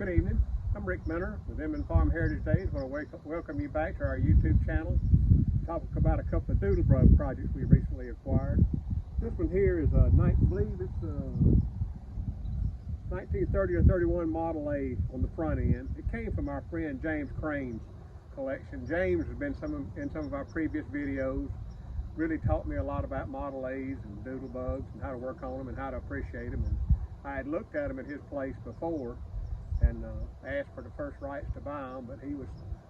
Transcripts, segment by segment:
Good evening. I'm Rick Minner with Inman Farm Heritage Days. I want to welcome you back to our YouTube channel. Talk about a couple of doodlebug projects we recently acquired. This one here is I believe it's a 1930 or 31 Model A on the front end. It came from our friend James Crane's collection. James has been in some of our previous videos. Really taught me a lot about Model A's and doodlebugs and how to work on them and how to appreciate them. And I had looked at them at his place before and asked for the first rights to buy them, but he was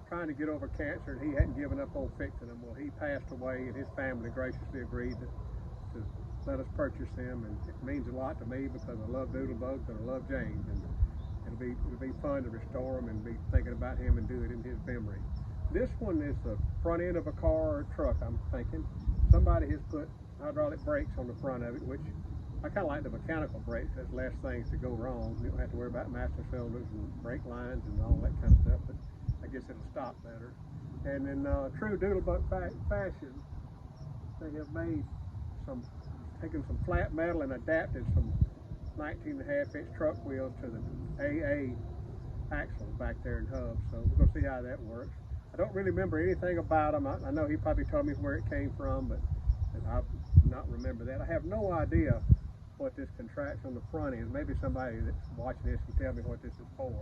trying to get over cancer and he hadn't given up on fixing them. Well, he passed away and his family graciously agreed to let us purchase them, and it means a lot to me because I love doodlebugs and I love James, and it'll be fun to restore them and be thinking about him and do it in his memory. This one is the front end of a car or truck, I'm thinking. Somebody has put hydraulic brakes on the front of it, which I kind of like the mechanical brakes. There's less things to go wrong. You don't have to worry about master cylinders and brake lines and all that kind of stuff, but I guess it'll stop better. And in true doodlebug fashion, they have taken some flat metal and adapted some 19.5-inch truck wheels to the AA axles back there in hubs. So we're going to see how that works. I don't really remember anything about them. I know he probably told me where it came from, but I do not remember that. I have no idea what this contraption on the front is. Maybe somebody that's watching this can tell me what this is for.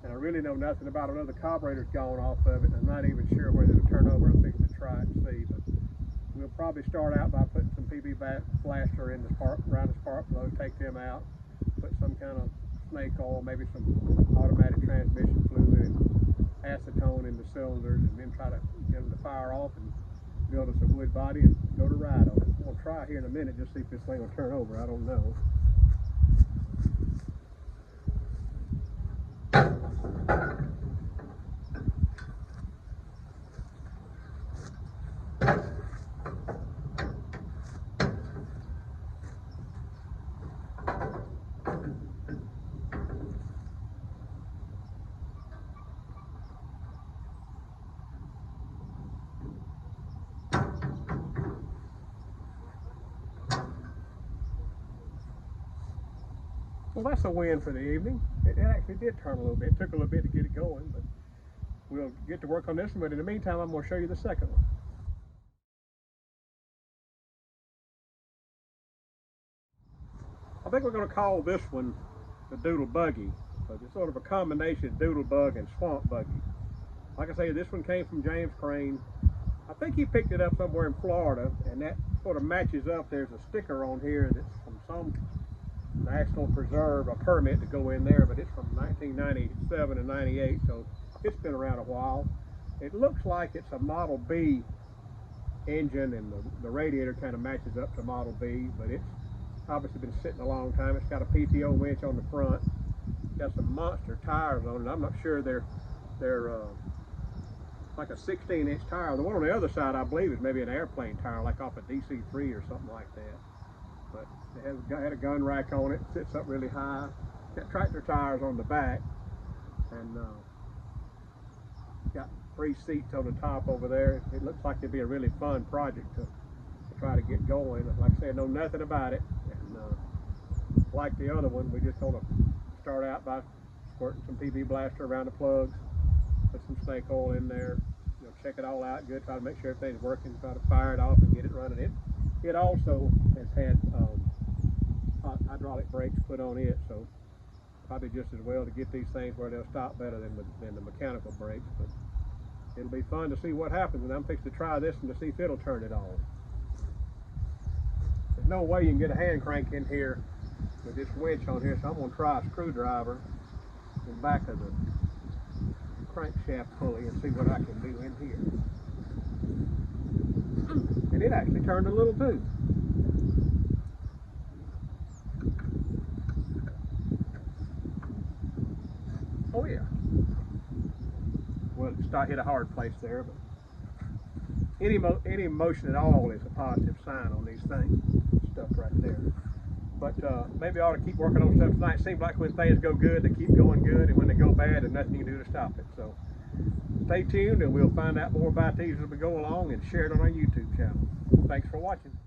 And I really know nothing about it. The carburetor's gone off of it, and I'm not even sure whether it'll turn over. I'm fixing to try it and see, but we'll probably start out by putting some PB blaster in around the spark plugs, take them out, put some kind of snake oil, maybe some automatic transmission fluid and acetone in the cylinders, and then try to get them to fire off and build us a wood body and go to ride on it. We'll try here in a minute, just see if this thing will turn over. I don't know. Well, that's a win for the evening. It actually did turn a little bit. It took a little bit to get it going, but we'll get to work on this one. But in the meantime, I'm going to show you the second one. I think we're going to call this one the Doodlebuggy, because it's sort of a combination of doodlebug and swamp buggy. Like I say, this one came from James Crane. I think he picked it up somewhere in Florida, and that sort of matches up. There's a sticker on here that's from some National Preserve, a permit to go in there, but it's from 1997 and 98, so it's been around a while. It looks like it's a Model B engine, and the radiator kind of matches up to Model B, but it's obviously been sitting a long time. It's got a PTO winch on the front. It's got some monster tires on it. I'm not sure they're like a 16-inch tire. The one on the other side, I believe, is maybe an airplane tire, like off a DC-3 or something like that. But it had a gun rack on it, sits up really high. Got tractor tires on the back, and got 3 seats on the top over there. It looks like it'd be a really fun project to try to get going. Like I said, I know nothing about it, and like the other one, we're just going to start out by squirting some PB blaster around the plugs, put some snake oil in there, check it all out good, try to make sure everything's working, try to fire it off and get it running. It also has had hydraulic brakes put on it, so probably just as well to get these things where they'll stop better than the mechanical brakes. But it'll be fun to see what happens, and I'm fixing to try this one to see if it'll turn it on. There's no way you can get a hand crank in here with this winch on here, so I'm going to try a screwdriver in the back of the crankshaft pulley and see what I can do in here. And it actually turned a little too. Oh yeah. Well, it hit a hard place there, but any motion at all is a positive sign on these things. Stuff right there. But maybe I ought to keep working on stuff tonight. It seems like when things go good, they keep going good, and when they go bad, there's nothing you can do to stop it. So stay tuned, and we'll find out more about these as we go along and share it on our YouTube channel. Thanks for watching.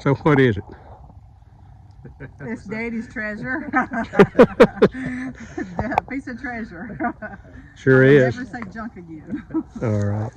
So what is it? It's Daddy's treasure. A piece of treasure. Sure is. Never say junk again. All right.